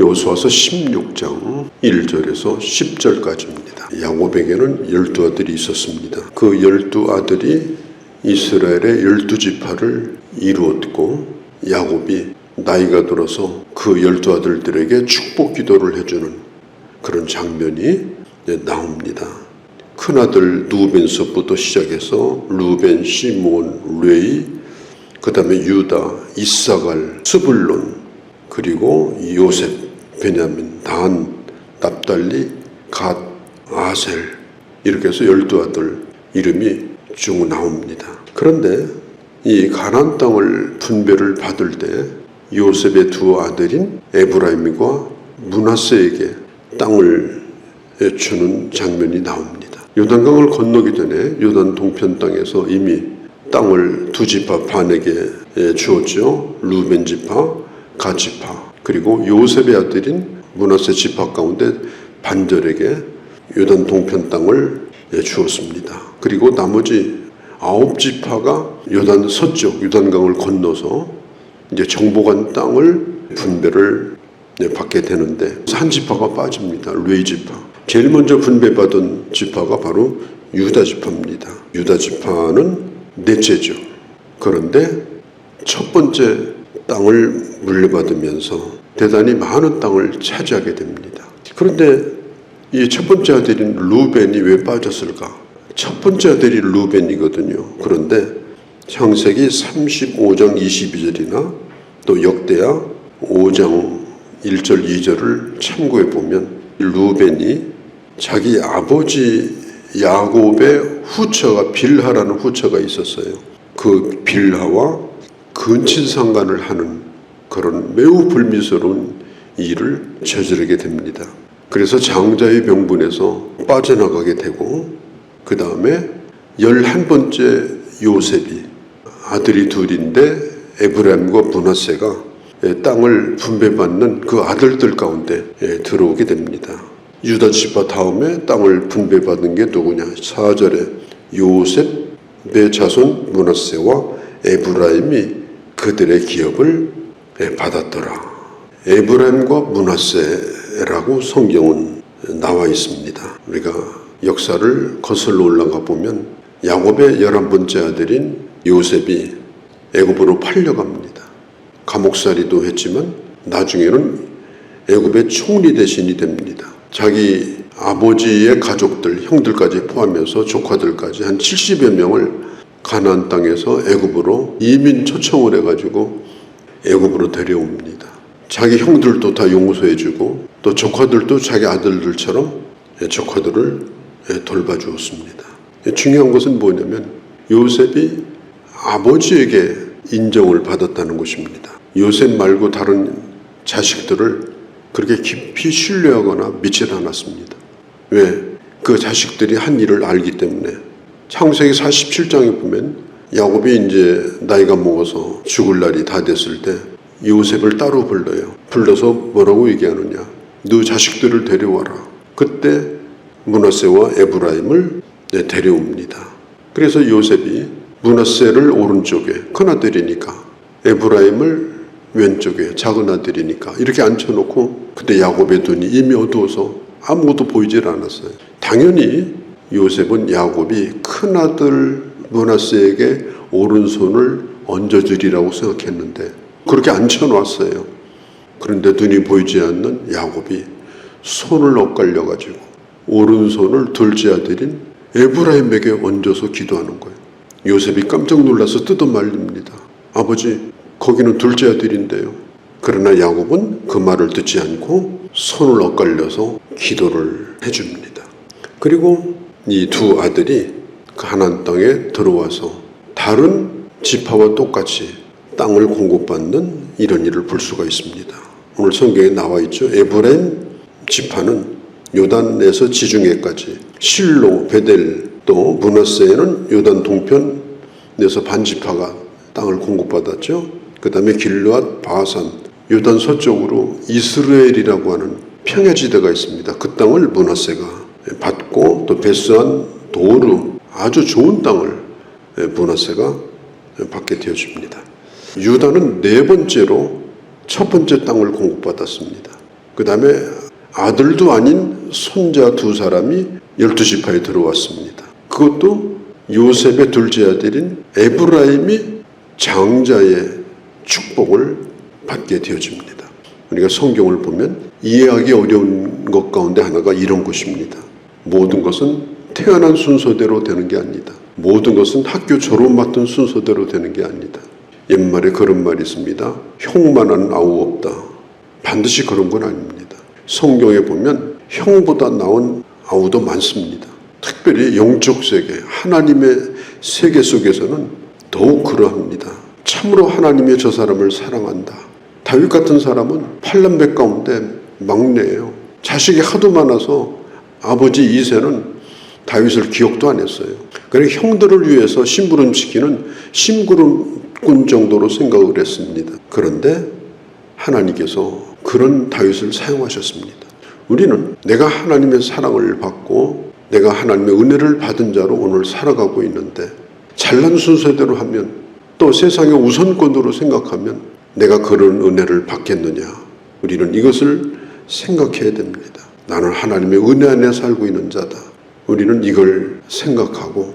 여호수아서 16장 1절에서 10절까지입니다. 야곱에게는 12아들이 있었습니다. 그 12아들이 이스라엘의 12지파를 이루었고, 야곱이 나이가 들어서 그 12아들들에게 축복 기도를 해주는 그런 장면이 나옵니다. 큰아들 루벤서부터 시작해서 루벤, 시몬, 레위, 그 다음에 유다, 이사갈, 스불론, 그리고 요셉, 베냐민, 단, 납달리, 갓, 아셀, 이렇게 해서 12아들 이름이 쭉 나옵니다. 그런데 이 가나안 땅을 분배를 받을 때 요셉의 두 아들인 에브라임과 므낫세에게 땅을 주는 장면이 나옵니다. 요단강을 건너기 전에 요단 동편 땅에서 이미 땅을 두 지파 반에게 주었죠. 루벤 지파, 갓 지파, 그리고 요셉의 아들인 므낫세 지파 가운데 반절에게 요단 동편 땅을 주었습니다. 그리고 나머지 9지파가 요단 서쪽 요단강을 건너서 이제 정복한 땅을 분배를 받게 되는데 한 지파가 빠집니다. 레위 지파. 제일 먼저 분배받은 지파가 바로 유다 지파입니다. 유다 지파는 넷째죠. 그런데 첫 번째 땅을 물려받으면서 대단히 많은 땅을 차지하게 됩니다. 그런데 이 첫 번째 아들인 루벤이 왜 빠졌을까? 첫 번째 아들이 루벤이거든요. 그런데 창세기 35장 22절이나 또 역대하 5장 1절 2절을 참고해 보면 루벤이 자기 아버지 야곱의 후처가 빌하라는 후처가 있었어요. 그 빌하와 근친상간을 하는 그런 매우 불미스러운 일을 저지르게 됩니다. 그래서 장자의 병분에서 빠져나가게 되고, 그 다음에 11번째 요셉이 아들이 둘인데 에브라임과 므낫세가 땅을 분배받는 그 아들들 가운데 들어오게 됩니다. 유다 지파 다음에 땅을 분배받은 게 누구냐? 4절에 요셉의 자손 므낫세와 에브라임이 그들의 기업을 받았더라. 에브라임과 므낫세라고 성경은 나와 있습니다. 우리가 역사를 거슬러 올라가 보면 야곱의 11번째 아들인 요셉이 애굽으로 팔려갑니다. 감옥살이도 했지만 나중에는 애굽의 총리 대신이 됩니다. 자기 아버지의 가족들, 형들까지 포함해서 조카들까지 한 70여 명을 가나안 땅에서 애굽으로 이민 초청을 해가지고 애굽으로 데려옵니다. 자기 형들도 다 용서해주고 또 조카들도 자기 아들들처럼 조카들을 돌봐주었습니다. 중요한 것은 뭐냐면 요셉이 아버지에게 인정을 받았다는 것입니다. 요셉 말고 다른 자식들을 그렇게 깊이 신뢰하거나 믿지 않았습니다. 왜? 그 자식들이 한 일을 알기 때문에. 창세기 47장에 보면 야곱이 이제 나이가 먹어서 죽을 날이 다 됐을 때 요셉을 따로 불러요. 불러서 뭐라고 얘기하느냐? 너 자식들을 데려와라. 그때 므낫세와 에브라임을 데려옵니다. 그래서 요셉이 므낫세를 오른쪽에, 큰아들이니까, 에브라임을 왼쪽에, 작은 아들이니까 이렇게 앉혀놓고, 그때 야곱의 눈이 이미 어두워서 아무것도 보이질 않았어요. 당연히 요셉은 야곱이 큰아들 므낫세에게 오른손을 얹어주리라고 생각했는데 그렇게 앉혀놨어요. 그런데 눈이 보이지 않는 야곱이 손을 엇갈려가지고 오른손을 둘째 아들인 에브라임에게 얹어서 기도하는 거예요. 요셉이 깜짝 놀라서 뜯어 말립니다. 아버지, 거기는 둘째 아들인데요. 그러나 야곱은 그 말을 듣지 않고 손을 엇갈려서 기도를 해줍니다. 그리고 이 두 아들이 가나안 땅에 들어와서 다른 지파와 똑같이 땅을 공급받는 이런 일을 볼 수가 있습니다. 오늘 성경에 나와 있죠. 에브라임 지파는 요단에서 지중해까지, 실로, 베델, 또 므낫세에는 요단 동편에서 반지파가 땅을 공급받았죠. 그 다음에 길르앗, 바산, 요단 서쪽으로 이스라엘이라고 하는 평야지대가 있습니다. 그 땅을 므낫세가 받고, 또 베스안, 도르, 아주 좋은 땅을 므낫세가 받게 되어집니다. 유다는 네 번째로 첫 번째 땅을 공급받았습니다. 그 다음에 아들도 아닌 손자 2사람이 12지파에 들어왔습니다. 그것도 요셉의 둘째 아들인 에브라임이 장자의 축복을 받게 되어집니다. 우리가 성경을 보면 이해하기 어려운 것 가운데 하나가 이런 것입니다. 모든 것은 태어난 순서대로 되는 게 아니다. 모든 것은 학교 졸업 맡은 순서대로 되는 게 아니다. 옛말에 그런 말이 있습니다. 형만한 아우 없다. 반드시 그런 건 아닙니다. 성경에 보면 형보다 나은 아우도 많습니다. 특별히 영적 세계, 하나님의 세계 속에서는 더욱 그러합니다. 참으로 하나님이 저 사람을 사랑한다. 다윗 같은 사람은 8남매 가운데 막내예요. 자식이 하도 많아서 아버지 이새는 다윗을 기억도 안 했어요. 그러니까 형들을 위해서 심부름시키는 심부름꾼 정도로 생각을 했습니다. 그런데 하나님께서 그런 다윗을 사용하셨습니다. 우리는 내가 하나님의 사랑을 받고 내가 하나님의 은혜를 받은 자로 오늘 살아가고 있는데 잘난 순서대로 하면 또 세상의 우선권으로 생각하면 내가 그런 은혜를 받겠느냐. 우리는 이것을 생각해야 됩니다. 나는 하나님의 은혜 안에 살고 있는 자다. 우리는 이걸 생각하고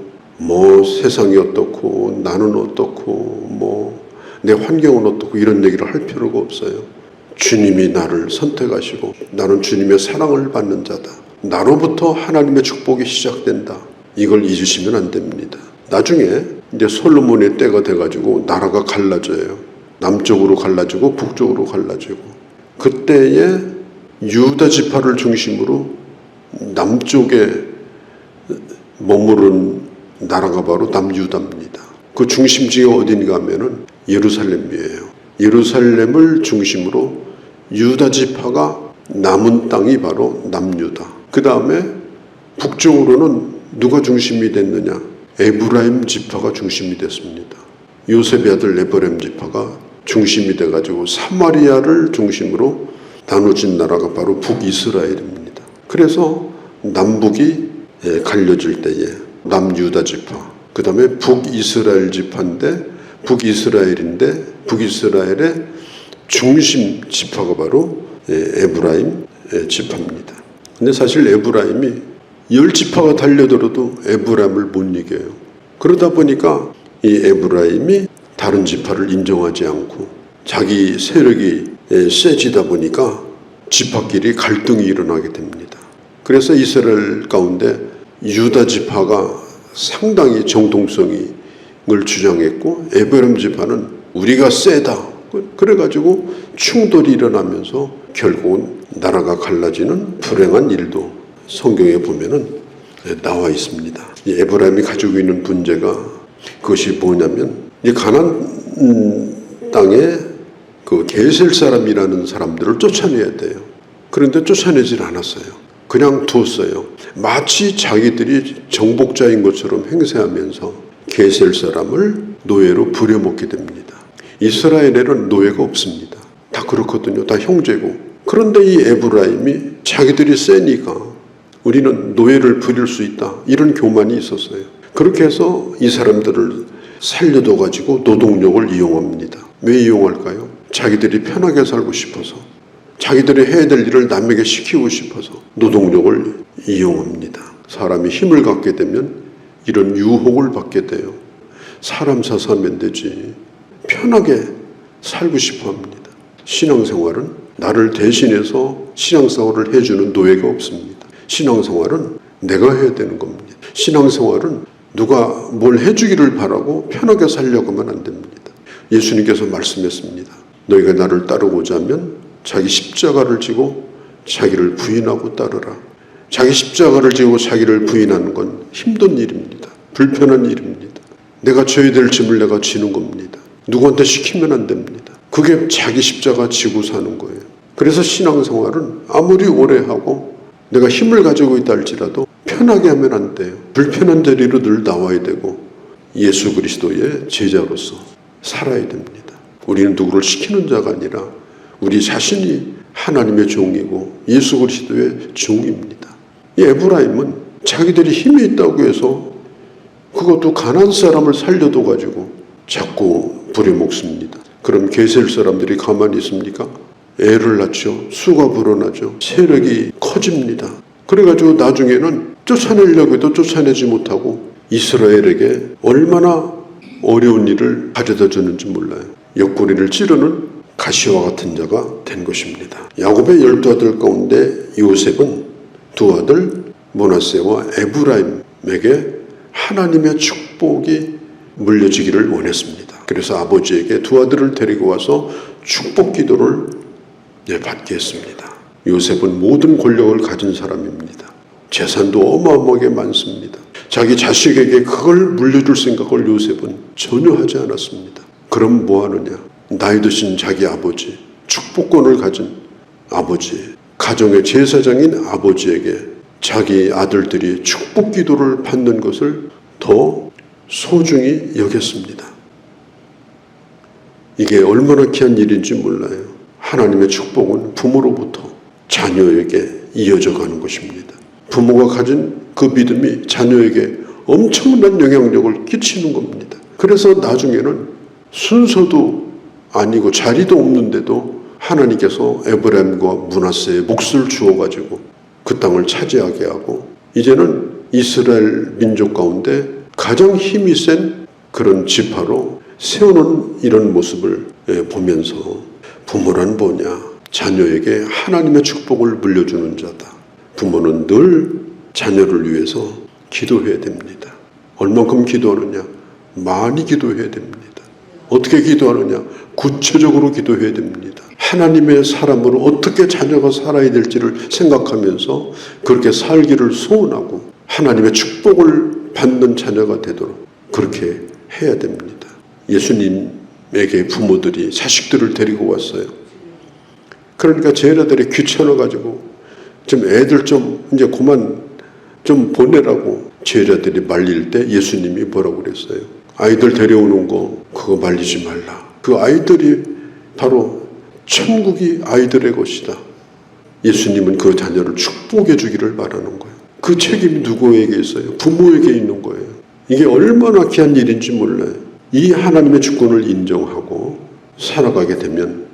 세상이 어떻고 나는 어떻고 내 환경은 어떻고 이런 얘기를 할 필요가 없어요. 주님이 나를 선택하시고 나는 주님의 사랑을 받는 자다. 나로부터 하나님의 축복이 시작된다. 이걸 잊으시면 안 됩니다. 나중에 이제 솔로몬의 때가 돼가지고 나라가 갈라져요. 남쪽으로 갈라지고 북쪽으로 갈라지고 그때에 유다 지파를 중심으로 남쪽에 머무른 나라가 바로 남유다입니다. 그 중심지가 어딘가 하면은 예루살렘이에요. 예루살렘을 중심으로 유다 지파가 남은 땅이 바로 남유다. 그 다음에 북쪽으로는 누가 중심이 됐느냐? 에브라임 지파가 중심이 됐습니다. 요셉의 아들 에브라임 지파가 중심이 돼가지고 사마리아를 중심으로 나눠진 나라가 바로 북이스라엘입니다. 그래서 남북이 갈려질 때에 남유다 지파, 그 다음에 북이스라엘 지파인데 북이스라엘의 중심 지파가 바로 에브라임 지파입니다. 근데 사실 에브라임이 10지파가 달려들어도 에브라임을 못 이겨요. 그러다 보니까 이 에브라임이 다른 지파를 인정하지 않고 자기 세력이 세지다 보니까 지파끼리 갈등이 일어나게 됩니다. 그래서 이스라엘 가운데 유다 지파가 상당히 정통성을 주장했고 에브라임 지파는 우리가 세다. 그래가지고 충돌이 일어나면서 결국은 나라가 갈라지는 불행한 일도 성경에 보면은 나와 있습니다. 이 에브라임이 가지고 있는 문제가 그것이 뭐냐면 이 가나안 땅에 그 게셀 사람이라는 사람들을 쫓아내야 돼요. 그런데 쫓아내질 않았어요. 그냥 두었어요. 마치 자기들이 정복자인 것처럼 행세하면서 게셀 사람을 노예로 부려먹게 됩니다. 이스라엘에는 노예가 없습니다. 다 그렇거든요. 다 형제고. 그런데 이 에브라임이 자기들이 세니까 우리는 노예를 부릴 수 있다. 이런 교만이 있었어요. 그렇게 해서 이 사람들을 살려둬가지고 노동력을 이용합니다. 왜 이용할까요? 자기들이 편하게 살고 싶어서, 자기들이 해야 될 일을 남에게 시키고 싶어서 노동력을 이용합니다. 사람이 힘을 갖게 되면 이런 유혹을 받게 돼요. 사람 사서하면 되지. 편하게 살고 싶어 합니다. 신앙생활은 나를 대신해서 신앙생활을 해주는 노예가 없습니다. 신앙생활은 내가 해야 되는 겁니다. 신앙생활은 누가 뭘 해주기를 바라고 편하게 살려고 하면 안 됩니다. 예수님께서 말씀했습니다. 너희가 나를 따르고자 하면 자기 십자가를 지고 자기를 부인하고 따르라. 자기 십자가를 지고 자기를 부인하는 건 힘든 일입니다. 불편한 일입니다. 내가 져야 될 짐을 내가 지는 겁니다. 누구한테 시키면 안 됩니다. 그게 자기 십자가 지고 사는 거예요. 그래서 신앙생활은 아무리 오래 하고 내가 힘을 가지고 있다 할지라도 편하게 하면 안 돼요. 불편한 자리로 늘 나와야 되고 예수 그리스도의 제자로서 살아야 됩니다. 우리는 누구를 시키는 자가 아니라 우리 자신이 하나님의 종이고 예수 그리스도의 종입니다. 이 에브라임은 자기들이 힘이 있다고 해서 그것도 가나안 사람을 살려둬 가지고 자꾸 부려먹습니다. 그럼 게셀 사람들이 가만히 있습니까? 애를 낳죠. 수가 불어나죠. 세력이 커집니다. 그래가지고 나중에는 쫓아내려고 해도 쫓아내지 못하고 이스라엘에게 얼마나 어려운 일을 가져다 주는지 몰라요. 옆구리를 찌르는 가시와 같은 자가 된 것입니다. 야곱의 12아들 가운데 요셉은 두 아들 므낫세와 에브라임에게 하나님의 축복이 물려지기를 원했습니다. 그래서 아버지에게 두 아들을 데리고 와서 축복 기도를 받게 했습니다. 요셉은 모든 권력을 가진 사람입니다. 재산도 어마어마하게 많습니다. 자기 자식에게 그걸 물려줄 생각을 요셉은 전혀 하지 않았습니다. 그럼 뭐 하느냐? 나이 드신 자기 아버지, 축복권을 가진 아버지, 가정의 제사장인 아버지에게 자기 아들들이 축복 기도를 받는 것을 더 소중히 여겼습니다. 이게 얼마나 귀한 일인지 몰라요. 하나님의 축복은 부모로부터 자녀에게 이어져 가는 것입니다. 부모가 가진 그 믿음이 자녀에게 엄청난 영향력을 끼치는 겁니다. 그래서 나중에는 순서도 아니고 자리도 없는데도 하나님께서 에브라임과 므낫세의 몫을 주어가지고 그 땅을 차지하게 하고 이제는 이스라엘 민족 가운데 가장 힘이 센 그런 지파로 세우는 이런 모습을 보면서 부모란 뭐냐? 자녀에게 하나님의 축복을 물려주는 자다. 부모는 늘 자녀를 위해서 기도해야 됩니다. 얼만큼 기도하느냐? 많이 기도해야 됩니다. 어떻게 기도하느냐? 구체적으로 기도해야 됩니다. 하나님의 사람으로 어떻게 자녀가 살아야 될지를 생각하면서 그렇게 살기를 소원하고 하나님의 축복을 받는 자녀가 되도록 그렇게 해야 됩니다. 예수님에게 부모들이 자식들을 데리고 왔어요. 그러니까 제자들이 귀찮아가지고 좀 애들 좀 이제 그만 좀 보내라고 제자들이 말릴 때 예수님이 뭐라고 그랬어요? 아이들 데려오는 거 그거 말리지 말라. 그 아이들이 바로 천국이 아이들의 것이다. 예수님은 그 자녀를 축복해 주기를 바라는 거예요. 그 책임이 누구에게 있어요? 부모에게 있는 거예요. 이게 얼마나 귀한 일인지 몰라요. 이 하나님의 주권을 인정하고 살아가게 되면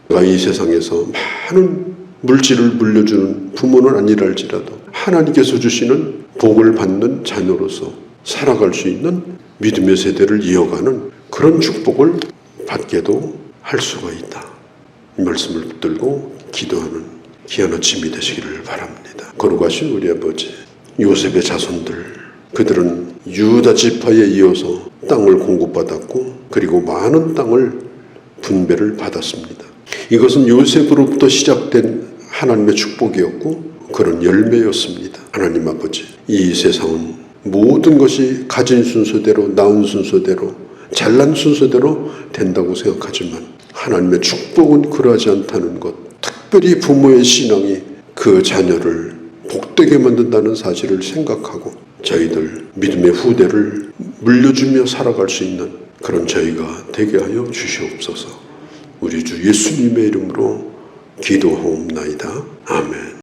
내가 이 세상에서 많은 물질을 물려주는 부모는 아니랄지라도 하나님께서 주시는 복을 받는 자녀로서 살아갈 수 있는 믿음의 세대를 이어가는 그런 축복을 받게도 할 수가 있다. 이 말씀을 붙들고 기도하는 귀한 아침이 되시기를 바랍니다. 거룩하신 우리 아버지, 요셉의 자손들, 그들은 유다 지파에 이어서 땅을 공급받았고 그리고 많은 땅을 분배를 받았습니다. 이것은 요셉으로부터 시작된 하나님의 축복이었고 그런 열매였습니다. 하나님 아버지, 이 세상은 모든 것이 가진 순서대로, 낳은 순서대로, 잘난 순서대로 된다고 생각하지만 하나님의 축복은 그러하지 않다는 것, 특별히 부모의 신앙이 그 자녀를 복되게 만든다는 사실을 생각하고 저희들 믿음의 후대를 물려주며 살아갈 수 있는 그런 저희가 되게 하여 주시옵소서. 우리 주 예수님의 이름으로 기도하옵나이다. 아멘.